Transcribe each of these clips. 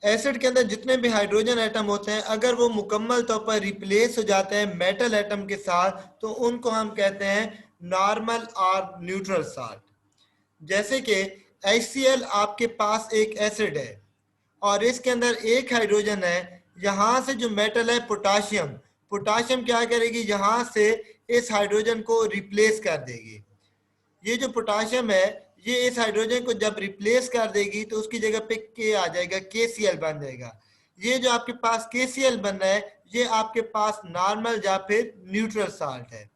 Acid के अंदर जितने भी हाइड्रोजन एटम होते हैं अगर वो मुकम्मल तौर पर रिप्लेस हो जाते हैं मेटल एटम के साथ तो उनको हम कहते हैं नॉर्मल और न्यूट्रल साल्ट। जैसे कि HCl आपके पास एक एसिड है और इसके अंदर एक हाइड्रोजन है, यहाँ से जो मेटल है पोटाशियम, पोटाशियम क्या करेगी, यहाँ से इस हाइड्रोजन को रिप्लेस कर देगी। ये जो पोटाशियम है ये इस हाइड्रोजन को जब रिप्लेस कर देगी तो उसकी जगह पे के आ जाएगा, KCl बन जाएगा। ये जो आपके पास KCl बन रहा है ये आपके पास नॉर्मल या फिर न्यूट्रल साल्ट है।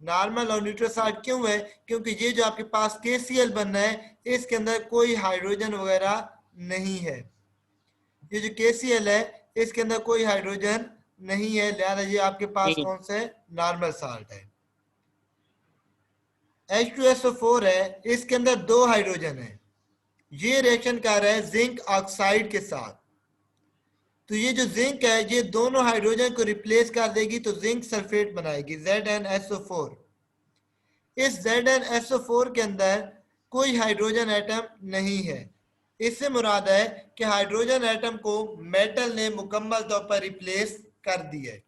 नॉर्मल और न्यूट्रल साल्ट क्यों है, क्योंकि ये जो आपके पास KCl बन रहा है इसके अंदर कोई हाइड्रोजन वगैरह नहीं है। ये जो KCl है इसके अंदर कोई हाइड्रोजन नहीं है, लिहाजा ये आपके पास कौन सा है, नॉर्मल साल्ट है। H2SO4 है, इसके अंदर दो हाइड्रोजन है, ये रिएक्शन कर रहा है जिंक ऑक्साइड के साथ। तो ये जो जिंक है ये दोनों हाइड्रोजन को रिप्लेस कर देगी तो जिंक सल्फेट बनाएगी ZnSO4। इस ZnSO4 के अंदर कोई हाइड्रोजन एटम नहीं है। इससे मुराद है कि हाइड्रोजन एटम को मेटल ने मुकम्मल तौर पर रिप्लेस कर दिया है।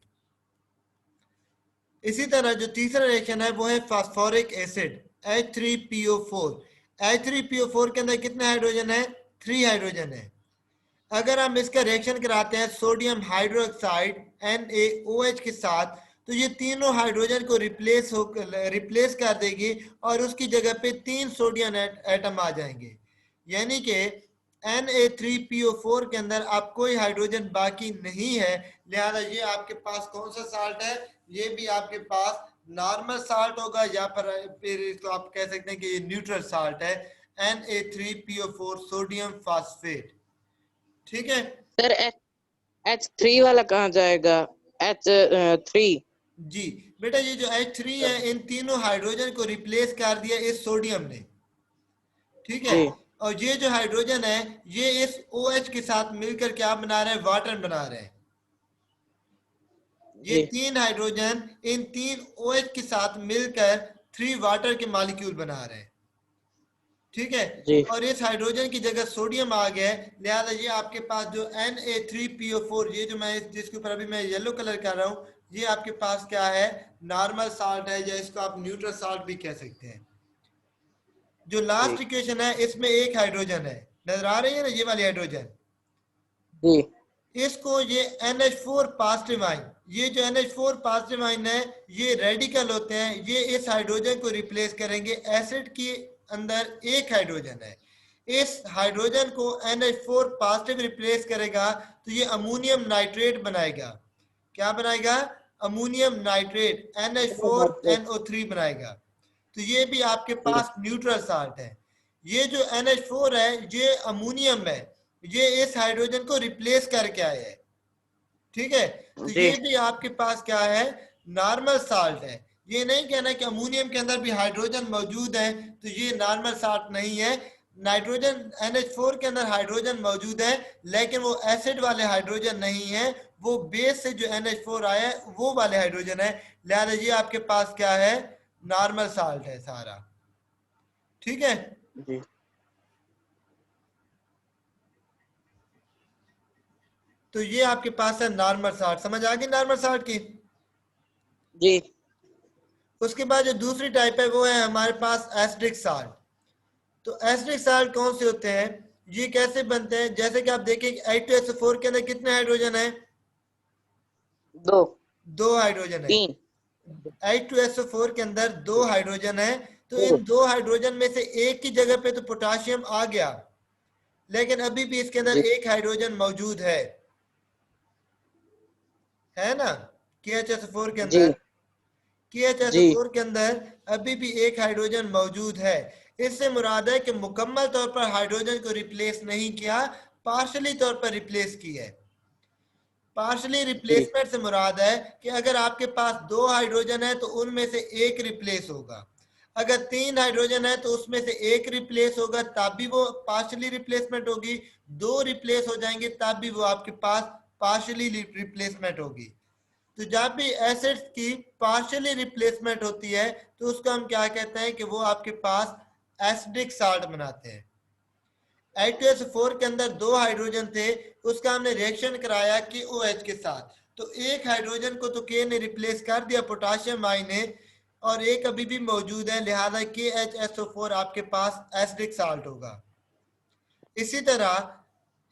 इसी तरह जो तीसरा रिएक्शन है वो है फास्फोरिक एसिड H3PO4। H3PO4 के अंदर कितने हाइड्रोजन है, 3 हाइड्रोजन है। अगर हम इसका रिएक्शन कराते हैं सोडियम हाइड्रोक्साइड NaOH के साथ तो ये तीनों हाइड्रोजन को रिप्लेस कर देगी और उसकी जगह पे 3 सोडियम एटम आ जाएंगे, यानी कि Na3PO4 के अंदर अब कोई हाइड्रोजन बाकी नहीं है। लिहाजा ये आपके पास कौन सा साल्ट है, ये भी आपके पास नॉर्मल साल्ट होगा या फिर इसको आप कह सकते हैं कि ये न्यूट्रल साल्ट है, Na3PO4 सोडियम फास्फेट। ठीक है सर H3 वाला कहाँ जाएगा, H3? जी बेटा, ये जो H3 है इन तीनों हाइड्रोजन को रिप्लेस कर दिया इस सोडियम ने, ठीक है। और ये जो हाइड्रोजन है ये इस OH के साथ मिलकर क्या बना रहे हैं, वाटर बना रहे हैं। ये 3 हाइड्रोजन इन 3 OH के साथ मिलकर 3 वाटर के मॉलिक्यूल बना रहे हैं, ठीक है। और इस हाइड्रोजन की जगह सोडियम आ गया है, लिहाजा ये आपके पास जो Na3PO4 ये जो मैं जिसके ऊपर अभी मैं येलो कलर कर रहा हूँ ये आपके पास क्या है, नॉर्मल साल्ट है या इसको आप न्यूट्रल साल्ट भी कह सकते हैं। जो लास्ट इक्वेशन है इसमें एक हाइड्रोजन है, नजर आ रही है ना ये वाली हाइड्रोजन, इसको ये NH4 पॉजिटिव आयन, ये जो NH4 पॉजिटिव आयन है ये रेडिकल होते हैं, ये इस हाइड्रोजन को रिप्लेस करेंगे। एसिड की अंदर एक हाइड्रोजन है, इस हाइड्रोजन को NH4 पॉजिटिव रिप्लेस करेगा तो ये अमोनियम नाइट्रेट बनाएगा। क्या बनाएगा, अमोनियम नाइट्रेट, NH4NO3 बनाएगा। तो ये भी आपके पास न्यूट्रल साल्ट है। ये जो NH4 है ये अमोनियम है, ये इस हाइड्रोजन को रिप्लेस करके आया है, ठीक है। तो ये भी आपके पास क्या है, नॉर्मल साल्ट है। ये नहीं कहना कि अमोनियम के अंदर भी हाइड्रोजन मौजूद है तो ये नॉर्मल साल्ट नहीं है। नाइट्रोजन NH4 के अंदर हाइड्रोजन मौजूद है लेकिन वो एसिड वाले हाइड्रोजन नहीं है, वो बेस से जो NH4 आया है वो वाले हाइड्रोजन है। लिहाजा ये आपके पास क्या है, नॉर्मल साल्ट है सारा, ठीक है जी। तो ये आपके पास है नॉर्मल साल्ट, समझ आ गई नॉर्मल साल्ट की जी। उसके बाद जो दूसरी टाइप है वो है हमारे पास एसिडिक साल्ट। तो एसिडिक साल्ट कौन से होते हैं, ये कैसे बनते हैं, जैसे कि आप देखें H2SO4 के अंदर कितने हाइड्रोजन है, दो हाइड्रोजन है। H2SO4 के अंदर 2 हाइड्रोजन है, तो इन 2 हाइड्रोजन में से एक की जगह पे तो पोटाशियम आ गया लेकिन अभी भी इसके अंदर एक हाइड्रोजन मौजूद है ना, KHSO4 के अंदर, KHSO4 के अंदर अभी भी एक हाइड्रोजन मौजूद है। इससे मुराद है कि मुकम्मल तौर पर हाइड्रोजन को रिप्लेस नहीं किया, पार्शली तौर पर रिप्लेस किया है। पार्शली रिप्लेसमेंट से मुराद है कि अगर आपके पास 2 हाइड्रोजन है तो उनमें से एक रिप्लेस होगा, अगर 3 हाइड्रोजन है तो उसमें से एक रिप्लेस होगा तब भी वो पार्शली रिप्लेसमेंट होगी, 2 रिप्लेस हो जाएंगे तब भी वो आपके पास पार्शली रिप्लेसमेंट होगी। तो जब भी एसिड्स की पार्शियली रिप्लेसमेंट होती है तो उसको हम क्या कहते हैं कि वो आपके पास एसिडिक साल्ट बनाते हैं। H2SO4 के अंदर 2 हाइड्रोजन थे, उसका हमने रिएक्शन कराया KOH के साथ, तो एक हाइड्रोजन को तो K ने रिप्लेस कर दिया पोटाशियम आई ने, और एक अभी भी मौजूद है, लिहाजा KHSO4 आपके पास एसिडिक साल्ट होगा। इसी तरह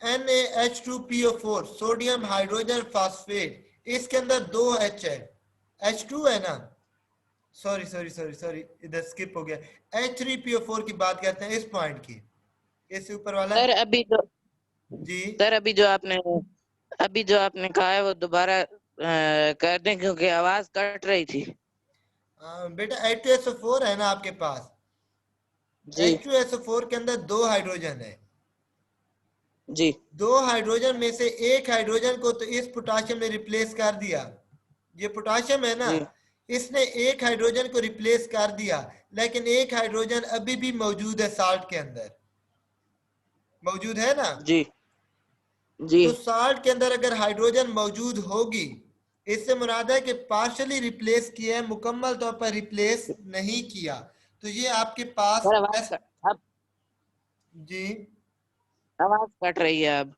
NaH2PO4 सोडियम हाइड्रोजन फास्फेट, इसके अंदर 2 H है, H2 है ना, सॉरी इधर स्किप हो गया, H3PO4 की बात करते हैं, इस पॉइंट की, इससे ऊपर वाला। सर अभी जो जी सर अभी जो आपने कहा है वो दोबारा कर दें, क्योंकि आवाज कट रही थी। बेटा H2SO4 है ना आपके पास, जी H2SO4 के अंदर 2 हाइड्रोजन है, जी 2 हाइड्रोजन में से एक हाइड्रोजन को तो इस पोटाशियम ने रिप्लेस कर दिया, ये पोटाशियम है ना, जी इसने एक हाइड्रोजन को रिप्लेस कर दिया, लेकिन एक हाइड्रोजन अभी भी मौजूद है साल्ट के अंदर, मौजूद है ना। जी जी तो साल्ट के अंदर अगर हाइड्रोजन मौजूद होगी, इससे मुराद है कि पार्शली रिप्लेस किया है, मुकम्मल तौर पर रिप्लेस नहीं किया, तो ये आपके पास सर अब जी आवाज कट रही है अब।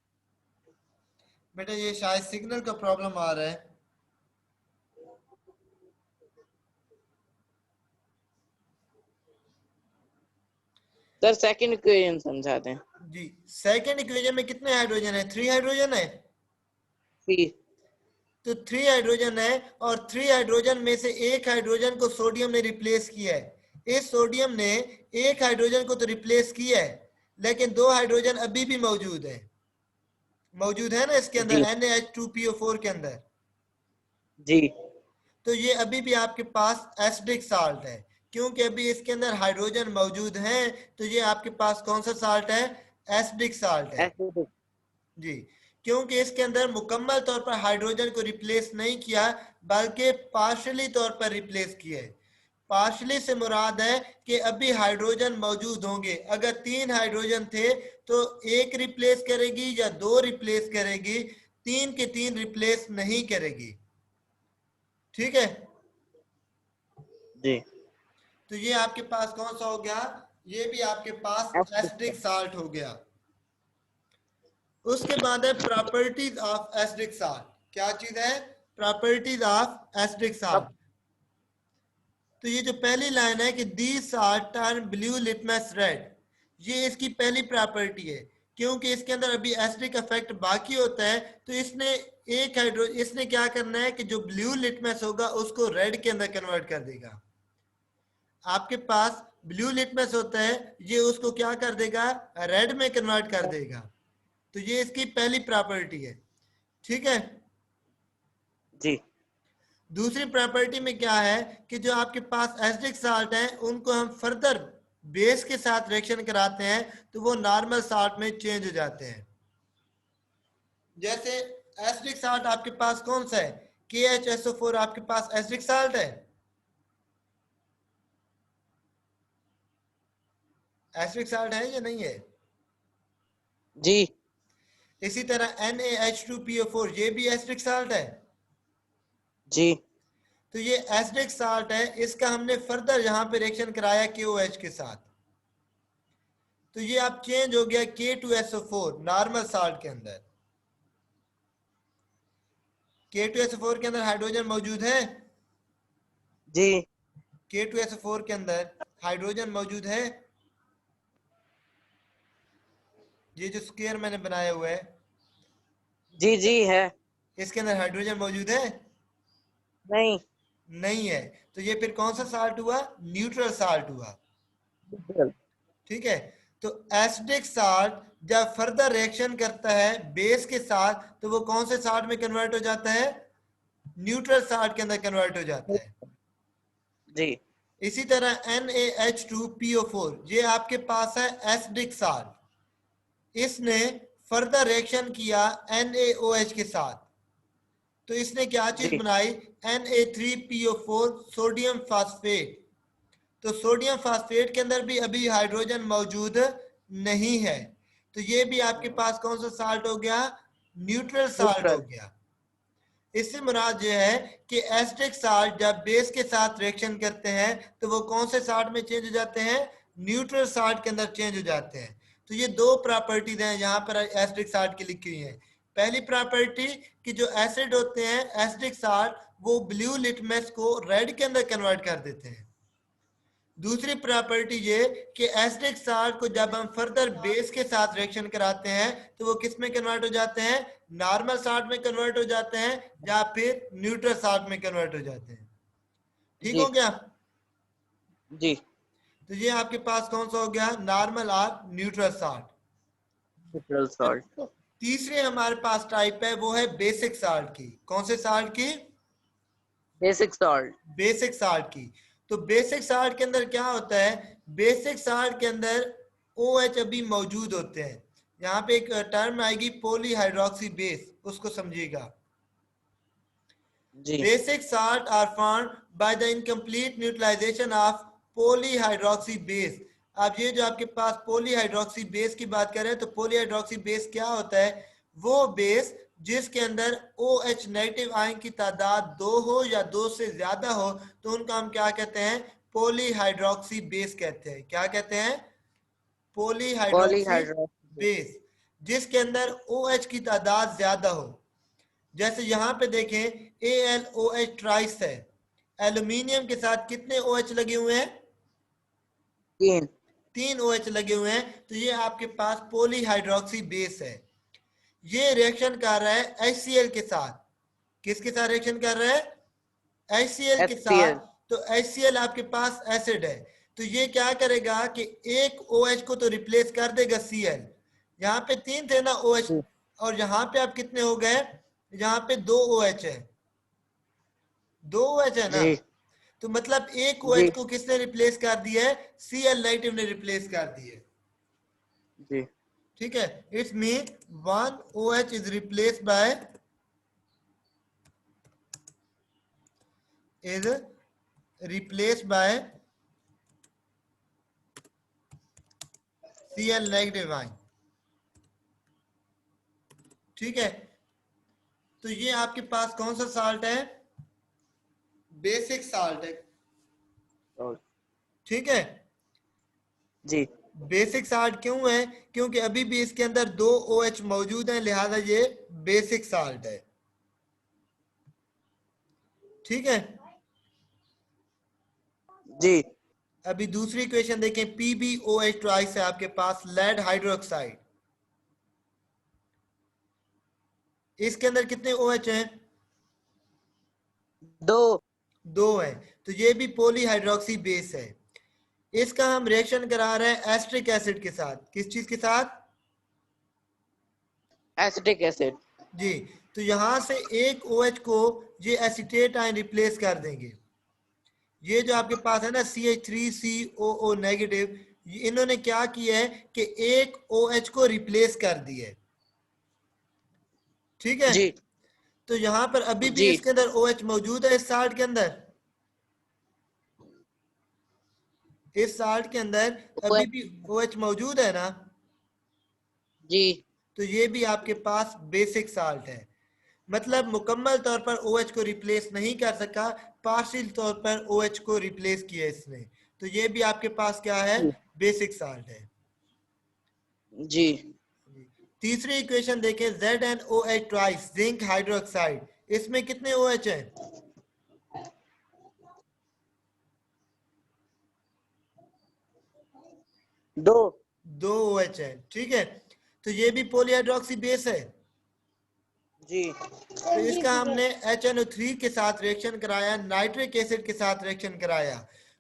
बेटा ये शायद सिग्नल का प्रॉब्लम आ रहा है। सर सेकंड इक्वेशन समझा दें। जी सेकंड इक्वेशन में कितने हाइड्रोजन है, 3 हाइड्रोजन है, सी तो 3 हाइड्रोजन है, और 3 हाइड्रोजन में से एक हाइड्रोजन को सोडियम ने रिप्लेस किया है, इस सोडियम ने एक हाइड्रोजन को तो रिप्लेस किया है, लेकिन 2 हाइड्रोजन अभी भी मौजूद है, मौजूद है ना इसके अंदर, जी NaH2PO4 के अंदर, जी तो ये अभी भी आपके पास एसिडिक साल्ट है, क्योंकि अभी इसके अंदर हाइड्रोजन मौजूद हैं, तो ये आपके पास कौन सा साल्ट है, एसिडिक साल्ट है। एसिडिक जी, क्योंकि इसके अंदर मुकम्मल तौर पर हाइड्रोजन को रिप्लेस नहीं किया, बल्कि पार्शली तौर पर रिप्लेस किया है। पार्शली से मुराद है कि अभी हाइड्रोजन मौजूद होंगे, अगर 3 हाइड्रोजन थे तो एक रिप्लेस करेगी या 2 रिप्लेस करेगी, 3 के 3 रिप्लेस नहीं करेगी, ठीक है। जी तो ये आपके पास कौन सा हो गया, ये भी आपके पास एसिडिक एसिडिक साल्ट हो गया। उसके बाद है प्रॉपर्टीज ऑफ एसिडिक साल्ट, क्या चीज है, प्रॉपर्टीज ऑफ एसिडिक साल्ट। तो ये जो पहली लाइन है कि the salt turn blue litmus red, ये इसकी पहली प्रॉपर्टी है, क्योंकि इसके अंदर अभी एसिडिक इफेक्ट बाकी होता है, तो इसने क्या करना है कि जो ब्लू लिटमस होगा उसको रेड के अंदर कन्वर्ट कर देगा। आपके पास ब्लू लिटमस होता है, ये उसको क्या कर देगा, रेड में कन्वर्ट कर देगा, तो ये इसकी पहली प्रॉपर्टी है, ठीक है। जी दूसरी प्रॉपर्टी में क्या है कि जो आपके पास एसिडिक साल्ट है उनको हम फर्दर बेस के साथ रिएक्शन कराते हैं तो वो नॉर्मल साल्ट में चेंज हो जाते हैं। जैसे एसिडिक साल्ट आपके पास कौन सा है, KHSO4 आपके पास एसिडिक साल्ट है, एसिडिक साल्ट है या नहीं है। जी इसी तरह NaH2PO4 ये भी एसिडिक साल्ट है, जी तो ये एसिडिक साल्ट है, इसका हमने फर्दर यहाँ पे रिएक्शन कराया KOH के साथ, तो ये अब चेंज हो गया K2SO4 नॉर्मल साल्ट के अंदर। K2SO4 के अंदर हाइड्रोजन मौजूद है, जी K2SO4 के अंदर हाइड्रोजन मौजूद है, ये जो स्क्वायर मैंने बनाया हुआ है जी जी है। इसके अंदर हाइड्रोजन मौजूद है, नहीं नहीं है, तो ये फिर कौन सा साल्ट हुआ, न्यूट्रल साल्ट हुआ, ठीक है। तो एसिडिक साल्ट जब फर्दर रिएक्शन करता है बेस के साथ तो वो कौन से साल्ट में कन्वर्ट हो जाता है, न्यूट्रल साल्ट के अंदर कन्वर्ट हो जाता है। जी इसी तरह NaH2PO4 ये आपके पास है एसिडिक साल्ट, इसने फर्दर रिएक्शन किया NaOH के साथ, तो इसने क्या चीज जी बनाई, Na3PO4 सोडियम फास्फेट, तो सोडियम फास्फेट के अंदर भी अभी हाइड्रोजन मौजूद नहीं है, तो ये भी आपके पास कौन सा साल्ट हो गया, न्यूट्रल साल्ट हो न्यूट्रल गया। इससे मुराद ये है कि एसिडिक साल्ट जब बेस के साथ रिएक्शन करते हैं तो वो कौन से साल्ट में चेंज हो जाते हैं, न्यूट्रल साल्ट के अंदर चेंज हो जाते हैं। तो ये दो प्रॉपर्टीज हैं यहाँ पर एसिडिक साल्ट की लिखी हुई हैं। पहली प्रॉपर्टी कि जो एसिड होते हैं एसिडिक साल्ट वो ब्लू लिटमस को रेड के अंदर कन्वर्ट कर देते हैं। दूसरी प्रॉपर्टी ये कि एसिडिक साल्ट को जब हम फर्दर बेस के साथ रिएक्शन कराते हैं तो वो किस में कन्वर्ट हो जाते हैं, नॉर्मल साल्ट में कन्वर्ट हो जाते हैं या फिर न्यूट्रल साल्ट में कन्वर्ट हो जाते हैं। ठीक जी हो गया? जी। तो ये आपके पास कौन सा हो गया, नॉर्मल और न्यूट्रल साल्ट। Neutral salt. तीसरी हमारे पास टाइप है वो है बेसिक साल्ट की। कौन से साल्ट की? Basic salt. बेसिक साल्ट की। तो बेसिक साल्ट के अंदर क्या होता है, बेसिक साल्ट के अंदर OH अभी मौजूद होते हैं। यहाँ पे एक टर्म आएगी पॉलीहाइड्रोक्सी बेस, उसको समझिएगा। जी Basic salt are formed by the incomplete neutralization of polyhydroxy base। अब ये जो आपके पास पॉलीहाइड्रोक्सी बेस की बात कर रहे हैं, तो पॉलीहाइड्रोक्सी बेस क्या होता है, वो बेस जिसके अंदर OH नेगेटिव आयन की तादाद 2 हो या 2 से ज्यादा हो, तो उनका हम क्या कहते हैं, पॉलीहाइड्रोक्सी बेस कहते हैं। क्या कहते हैं? Polyhydroxy polyhydroxy. बेस, जिसके अंदर OH की तादाद ज्यादा हो। जैसे यहाँ पे देखें AlOH ट्राइस है, एल्यूमिनियम के साथ कितने OH लगे हुए हैं, 3। 3 OH लगे हुए हैं। तो ये आपके पास पॉलीहाइड्रोक्सी बेस है। ये रिएक्शन कर रहा है HCl के साथ। किसके साथ रिएक्शन कर रहा है? HCl के साथ। HCl। तो HCl आपके पास एसिड है, तो ये क्या करेगा कि एक OH को तो रिप्लेस कर देगा Cl। यहाँ पे 3 थे ना OH, और यहाँ पे आप कितने हो गए, यहाँ पे 2 OH है, 2 OH है ना। जी तो मतलब एक जी OH को किसने रिप्लेस कर दिया है, Cl नेगेटिव ने रिप्लेस कर दिया है। जी। ठीक है, it's mean 1 OH is replace by Cl negative ion. ठीक है, तो ये आपके पास कौन सा साल्ट है, बेसिक साल्ट है। ठीक है, जी बेसिक साल्ट क्यों है, क्योंकि अभी भी इसके अंदर 2 OH मौजूद हैं, लिहाजा ये बेसिक साल्ट है। ठीक है, जी। अभी दूसरी इक्वेशन देखें, PbOH ट्वाइस है आपके पास, लेड हाइड्रोक्साइड। इसके अंदर कितने OH हैं, 2। 2 हैं। तो ये भी पॉलीहाइड्रोक्सी बेस है। इसका हम रिएक्शन करा रहे हैं एस्ट्रिक एसिड के साथ। किस चीज के साथ? Acetic acid. जी। तो यहां से एक OH को ये एसीटेट आयन रिप्लेस कर देंगे। ये जो आपके पास है ना CH3COO नेगेटिव, इन्होंने क्या किया है कि एक OH को रिप्लेस कर दिया है। ठीक है, जी तो यहां पर अभी भी जी। इसके अंदर OH मौजूद है, इस साल्ट के अंदर, इस साल्ट के अंदर अभी भी OH मौजूद है ना। जी तो ये भी आपके पास बेसिक साल्ट है। मतलब मुकम्मल तौर पर OH को रिप्लेस नहीं कर सका, पार्शियल तौर पर OH को रिप्लेस किया इसने। तो ये भी आपके पास क्या है, बेसिक साल्ट है। जी। तीसरी इक्वेशन देखें, ZnOH ट्वाइस जिंक हाइड्रोक्साइड, इसमें कितने OH हैं, 2। 2 OH है। ठीक है, तो ये भी पॉलीहाइड्रोक्सी बेस है। जी तो इसका हमने HNO3 के साथ रिएक्शन कराया, नाइट्रिक एसिड के साथ रिएक्शन कराया।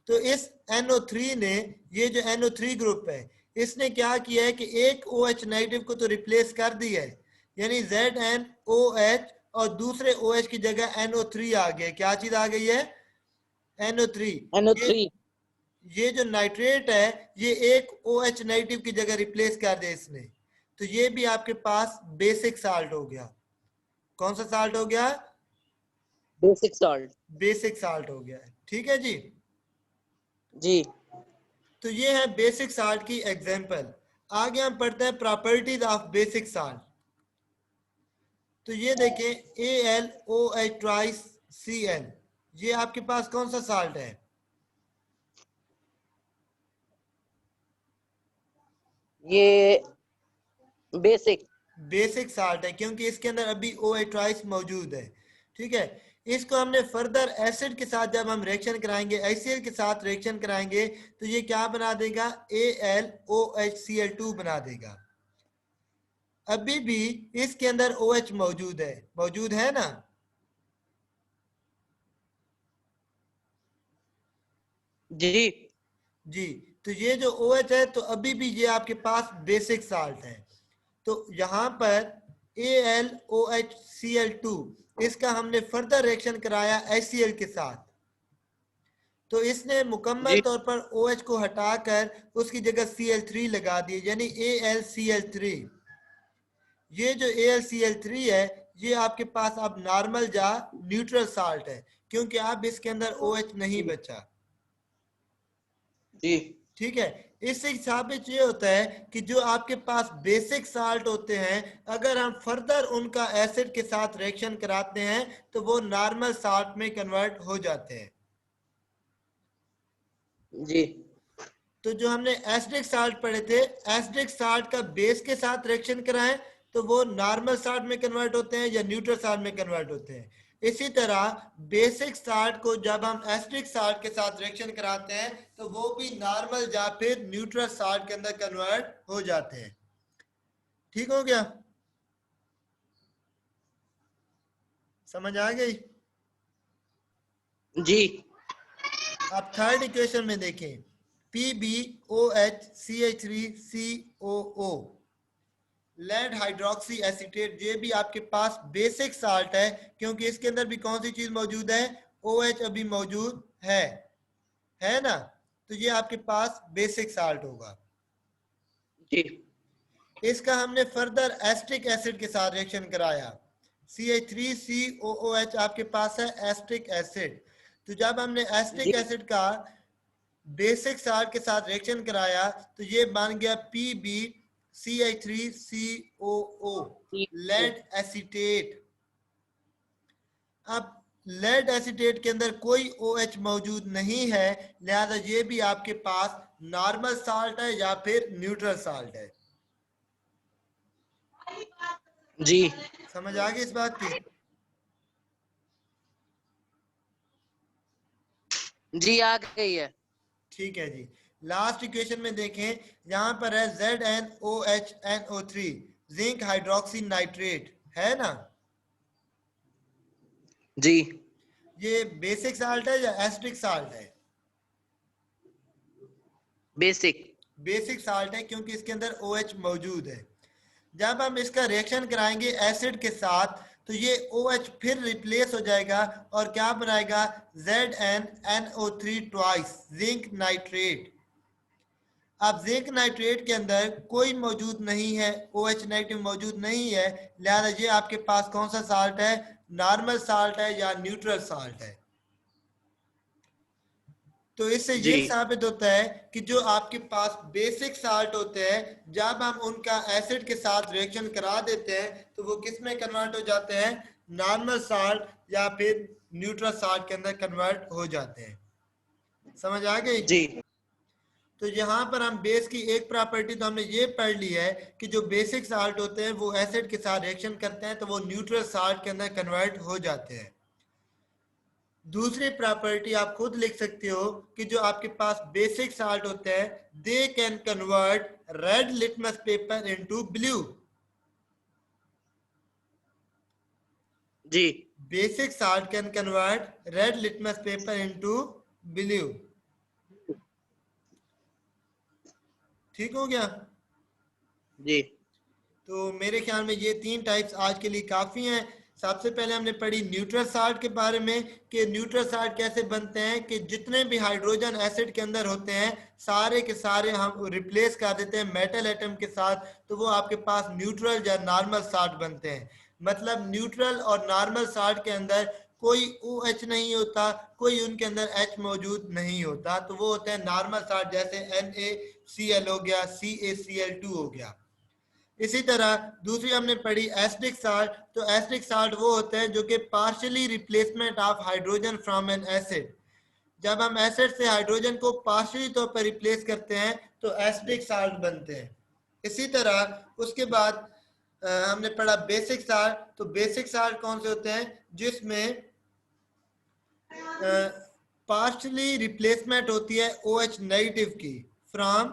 तो इस NO3 ने, ये जो NO3 ग्रुप है, इसने क्या किया है कि एक OH नेगेटिव को तो रिप्लेस कर दिया है, यानी ZnOH, और दूसरे OH की जगह NO3 आ गया। क्या चीज आ गई है, NO3। ये NO3। ये जो नाइट्रेट है ये एक OH नेगेटिव की जगह रिप्लेस कर दिया इसने। तो ये भी आपके पास बेसिक साल्ट हो गया। कौन सा साल्ट हो गया, बेसिक सॉल्ट। बेसिक साल्ट हो गया है। ठीक है जी, जी तो ये है बेसिक साल्ट की एग्जांपल। आगे हम पढ़ते हैं प्रॉपर्टीज ऑफ बेसिक साल्ट। तो ये देखें AlOH ट्वाइस Cl, ये आपके पास कौन सा साल्ट है, ये बेसिक बेसिक साल्ट है क्योंकि इसके अंदर अभी OH ट्वाइस मौजूद है। ठीक है, इसको हमने फर्दर एसिड के साथ जब हम रिएक्शन कराएंगे, HCl के साथ रिएक्शन कराएंगे, तो ये क्या बना देगा, AlOHCl2 बना देगा। अभी भी इसके अंदर OH मौजूद है ना। जी जी, तो ये जो OH है तो अभी भी ये आपके पास बेसिक साल्ट है। तो यहाँ पर AlOHCl2 इसका हमने फर्दर रिएक्शन कराया HCl के साथ, तो इसने मुकम्मल जी तौर पर OH को हटाकर उसकी जगह Cl3 लगा दी, यानी AlCl3। ये जो AlCl3 है ये आपके पास अब नॉर्मल या न्यूट्रल साल्ट है क्योंकि अब इसके अंदर OH नहीं बचा। जी ठीक है, इससे साबित ये होता है कि जो आपके पास बेसिक साल्ट होते हैं, अगर हम फर्दर उनका एसिड के साथ रिएक्शन कराते हैं तो वो नॉर्मल साल्ट में कन्वर्ट हो जाते हैं। जी तो जो हमने एसिडिक साल्ट पढ़े थे, एसिडिक साल्ट का बेस के साथ रिएक्शन कराएं तो वो नॉर्मल साल्ट में कन्वर्ट होते हैं या न्यूट्रल साल्ट में कन्वर्ट होते हैं। इसी तरह बेसिक साल्ट को जब हम एसिडिक साल्ट के साथ रिएक्शन कराते हैं तो वो भी नॉर्मल या फिर न्यूट्रल साल्ट के अंदर कन्वर्ट हो जाते हैं। ठीक हो गया, समझ आ गई। जी अब थर्ड इक्वेशन में देखें, PbOHCH3COO लेड हाइड्रोक्सी एसीटेट, ये भी आपके पास बेसिक साल्ट है क्योंकि इसके अंदर भी कौन सी चीज मौजूद है, OH अभी मौजूद है ना। तो ये आपके पास बेसिक साल्ट होगा। जी इसका हमने फर्दर एस्टिक एसिड के साथ रिएक्शन कराया, CH3COOH आपके पास है एस्टिक एसिड। तो जब हमने एस्टिक जी एसिड का बेसिक साल्ट के साथ रिएक्शन कराया तो ये बन गया PbCH3COO लेड एसीटेट। अब लेड एसीटेट के अंदर कोई OH मौजूद नहीं है, लिहाजा ये भी आपके पास नॉर्मल साल्ट है या फिर न्यूट्रल साल्ट है। जी समझ आ गई इस बात की। जी आ गई है। ठीक है जी, लास्ट इक्वेशन में देखें, यहां पर है ZnOHNO3 जिंक हाइड्रोक्सी नाइट्रेट, है ना। जी ये बेसिक साल्ट है या एसिडिक साल्ट है, बेसिक बेसिक साल्ट है क्योंकि इसके अंदर OH मौजूद है। जब हम इसका रिएक्शन कराएंगे एसिड के साथ तो ये OH फिर रिप्लेस हो जाएगा और क्या बनाएगा, ZnNO3 ट्वाइस जिंक नाइट्रेट। अब जिंक नाइट्रेट के अंदर कोई मौजूद नहीं है, OH नेगेटिव मौजूद नहीं है, लिहाजा ये आपके पास कौन सा साल्ट है, नॉर्मल साल्ट है या न्यूट्रल साल्ट है। तो इससे जी ये साबित होता है कि जो आपके पास बेसिक साल्ट होते हैं, जब हम उनका एसिड के साथ रिएक्शन करा देते हैं तो वो किस में कन्वर्ट हो जाते हैं, नॉर्मल साल्ट या फिर न्यूट्रल साल्ट के अंदर कन्वर्ट हो जाते हैं। समझ आ गई। जी तो यहाँ पर हम बेस की एक प्रॉपर्टी तो हमने ये पढ़ ली है कि जो बेसिक साल्ट होते हैं वो एसिड के साथ रिएक्शन करते हैं तो वो न्यूट्रल साल्ट के अंदर कन्वर्ट हो जाते हैं। दूसरी प्रॉपर्टी आप खुद लिख सकते हो कि जो आपके पास बेसिक साल्ट होते हैं they can convert red litmus paper into blue. जी basic salt can convert red litmus paper into blue. ठीक हो गया। जी तो मेरे ख्याल में ये तीन टाइप्स आज के लिए काफी हैं। सबसे पहले हमने पढ़ी न्यूट्रल साल्ट के बारे में कि न्यूट्रल साल्ट कैसे बनते हैं, कि जितने भी हाइड्रोजन एसिड के अंदर होते हैं सारे के सारे हम रिप्लेस कर देते हैं मेटल एटम के साथ, तो वो आपके पास न्यूट्रल या नॉर्मल साल्ट बनते हैं। मतलब न्यूट्रल और नॉर्मल साल्ट के अंदर कोई OH नहीं होता, कोई उनके अंदर H मौजूद नहीं होता, तो वो होते हैं नॉर्मल साल्ट, जैसे NaCl हो गया, CaCl2 हो गया। इसी तरह दूसरी हमने पढ़ी एसिडिक साल्ट। तो एसिडिक साल्ट वो होते हैं जो कि partially replacement of hydrogen from N acid. जब हम एसिड से हाइड्रोजन को पार्शियली तौर पर रिप्लेस करते हैं तो एसिडिक साल्ट बनते हैं। इसी तरह उसके बाद हमने पढ़ा बेसिक साल्ट। तो बेसिक साल्ट कौन से होते हैं? जिसमें पार्शली रिप्लेसमेंट होती है OH नेगेटिव की फ्रॉम,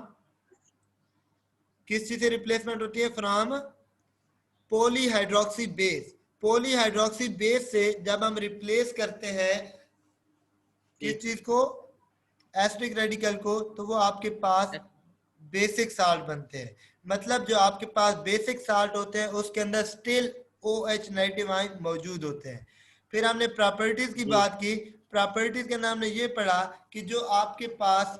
किस चीज से रिप्लेसमेंट होती है? From polyhydroxy base. Polyhydroxy base से जब हम रिप्लेस करते हैं किस चीज को? एसिडिक रेडिकल को, तो वो आपके पास बेसिक साल्ट बनते हैं। मतलब जो आपके पास बेसिक साल्ट होते हैं उसके अंदर स्टिल OH नेगेटिव आयन मौजूद होते हैं। फिर हमने प्रॉपर्टीज की बात की। प्रॉपर्टीज के अंदर हमने ये पढ़ा कि जो आपके पास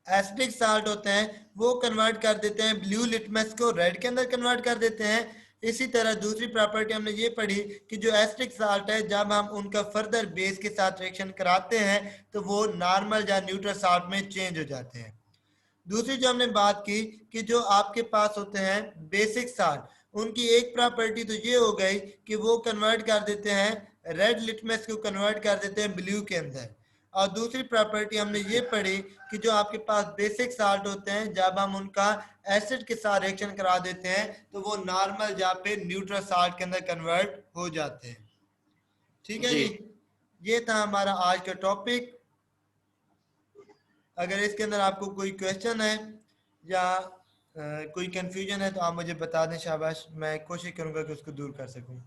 एसिडिक साल्ट होते हैं वो कन्वर्ट कर देते हैं ब्लू लिटमस को रेड के अंदर कन्वर्ट कर देते हैं। इसी तरह दूसरी प्रॉपर्टी हमने ये पढ़ी कि जो एसिडिक साल्ट है जब हम उनका फर्दर बेस के साथ रिएक्शन कराते हैं तो वो नॉर्मल या न्यूट्रल साल्ट में चेंज हो जाते हैं। दूसरी जो हमने बात की कि जो आपके पास होते हैं बेसिक साल्ट, उनकी एक प्रॉपर्टी तो ये हो गई कि वो कन्वर्ट कर देते हैं रेड लिटमस को कन्वर्ट कर देते हैं ब्लू के अंदर। और दूसरी प्रॉपर्टी हमने ये पढ़ी कि जो आपके पास बेसिक साल्ट होते हैं जब हम उनका एसिड के साथ रिएक्शन करा देते हैं तो वो नॉर्मल या फिर न्यूट्रल साल्ट के अंदर कन्वर्ट हो जाते हैं। ठीक है जी, ये था हमारा आज का टॉपिक। अगर इसके अंदर आपको कोई क्वेश्चन है या कोई कंफ्यूजन है तो आप मुझे बता दें, शाबाश, मैं कोशिश करूंगा कि उसको दूर कर सकूं।